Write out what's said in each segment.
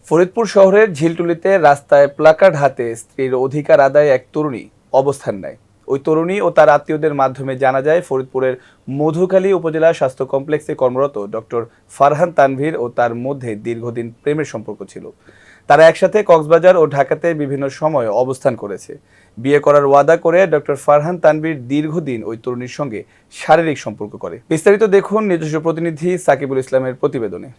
ফরিদপুর শহরের ঝিলটুলিতে রাস্তায় প্লাকার্ড হাতে স্ত্রীর অধিকার আদায়ে এক তরুণী অবস্থান নেয়। ওই তরুণী ও তার আত্মীয়দের মাধ্যমে জানা যায়, ফরিদপুরের মধুখালী উপজেলা স্বাস্থ্য কমপ্লেক্সে কর্মরত ডক্টর ফারহান তানভীর ও তার মধ্যে দীর্ঘদিন প্রেমের সম্পর্ক ছিল। তারা একসাথে কক্সবাজার ও ঢাকাতে বিভিন্ন সময় অবস্থান করেছে। বিয়ে করার ওয়াদা করে ডক্টর ফারহান তানভীর দীর্ঘদিন ওই তরুণীর সঙ্গে শারীরিক সম্পর্ক করে। বিস্তারিত দেখুন নিজস্ব প্রতিনিধি সাকিবুল ইসলামের প্রতিবেদনে।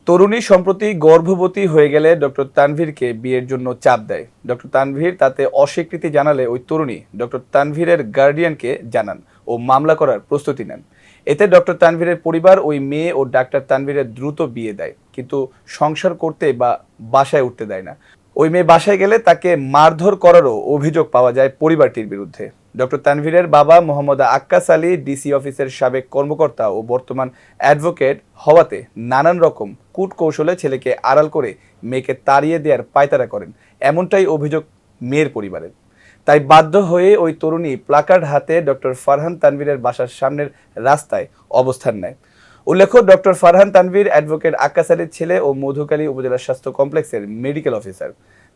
তরুণী সম্প্রতি গর্ভবতী হয়ে গেলে ডক্টর তানভীরকে বিয়ের জন্য চাপ দেয়। ডক্টর তানভীর তাতে অস্বীকৃতি জানালে ওই তরুণী ডক্টর তানভীরের গার্ডিয়ানকে জানান ও মামলা করার প্রস্তুতি নেন। এতে ডক্টর তানভীরের পরিবার ওই মেয়ে ও ডাক্তার তানভীরের দ্রুত বিয়ে দেয়, কিন্তু সংসার করতে বা বাসায় উঠতে দেয় না। ওই মেয়ে বাসায় গেলে তাকে মারধর করারও অভিযোগ পাওয়া যায় পরিবারটির বিরুদ্ধে। ডক্টর তানভীরের বাবা মোহাম্মদ আক্কাস আলী ডিসি অফিসের সাবেক কর্মকর্তা ও বর্তমান অ্যাডভোকেট হওয়াতে নানান রকম কূটকৌশলে ছেলেকে আড়াল করে মেয়েকে তাড়িয়ে দেওয়ার পায়তারা করেন, এমনটাই অভিযোগ মেয়ের পরিবারের। তাই বাধ্য হয়ে ওই তরুণী প্লাকার্ড হাতে ডক্টর ফারহান তানভীরের বাসার সামনের রাস্তায় অবস্থান নেয়। উল্লেখ্য, ডক্টর ফারহান তানভীর অ্যাডভোকেট আক্কাস আলীর ছেলে ও মধুখালী উপজেলা স্বাস্থ্য কমপ্লেক্সের মেডিকেল অফিসার।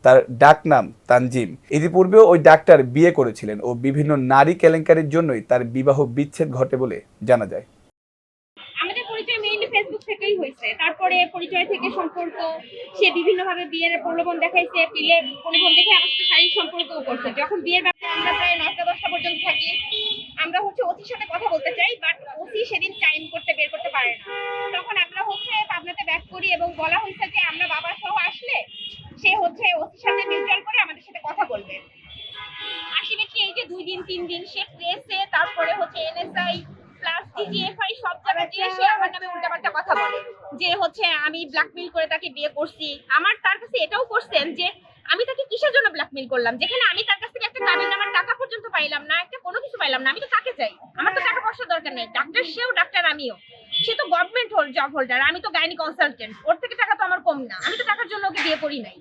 তার ডাক নাম তানজিম। ইতিপূর্বেও ওই ডাক্তার বিয়ে করেছিলেন ও বিভিন্ন নারী কেলেঙ্কারির জন্যই তার বিবাহ বিচ্ছেদ ঘটে বলে জানা যায়। আমাদের পরিচয় মেইনলি ফেসবুক থেকেই হয়েছে। তারপরে পরিচয় থেকে সম্পর্ক, সে বিভিন্নভাবে বিয়ের প্রলোভন দেখাইছে, পিলের প্রলোভন দেখে আমার সাথে শারীরিক সম্পর্কও করছে। যখন বিয়ের ব্যাপারে আমরা প্রায় 9টা-10টা পর্যন্ত থাকি, আমরা ওসির সাথে কথা বলতে চাই, বাট ওসি সেদিন টাইম করতে বের করতে পারে না। তখন আমরা পাবনাতে ব্যাক করি এবং বলা হয়েছে যে আমরা বাবা সহ আসলে সে ওসির সাথে মিউচুয়াল করে আমাদের সাথে কথা বলবে। আলটিমেটলি এই যে 2 দিন 3 দিন সে প্রেসে, তারপরে এনএসআই প্লাস ডিজিএফআই সব জায়গায় দিয়ে সে আমার নামে উল্টাপাল্টা কথা বলে যে আমি ব্ল্যাকমেইল করে তাকে বিয়ে করছি। আমার তার কাছে এটাও করছেন যে আমি তাকে কিসের জন্য ব্ল্যাকমেইল করলাম, যেখানে আমি তার কাছ থেকে একটা কাবিন নামার টাকা পর্যন্ত পাইলাম না, একটা কোনো কিছু পাইলাম না। আমি তো তাকে চাই, আমার তো টাকা পয়সা দরকার নেই। ডাক্তার সেও ডাক্তার, আমিও। সে তো গভর্নমেন্ট জব হোল্ডার, আমি তো গাইনি কনসালটেন্ট। ওর থেকে টাকা তো আমার কম না, আমি তো টাকার জন্য ওকে বিয়ে করি নাই।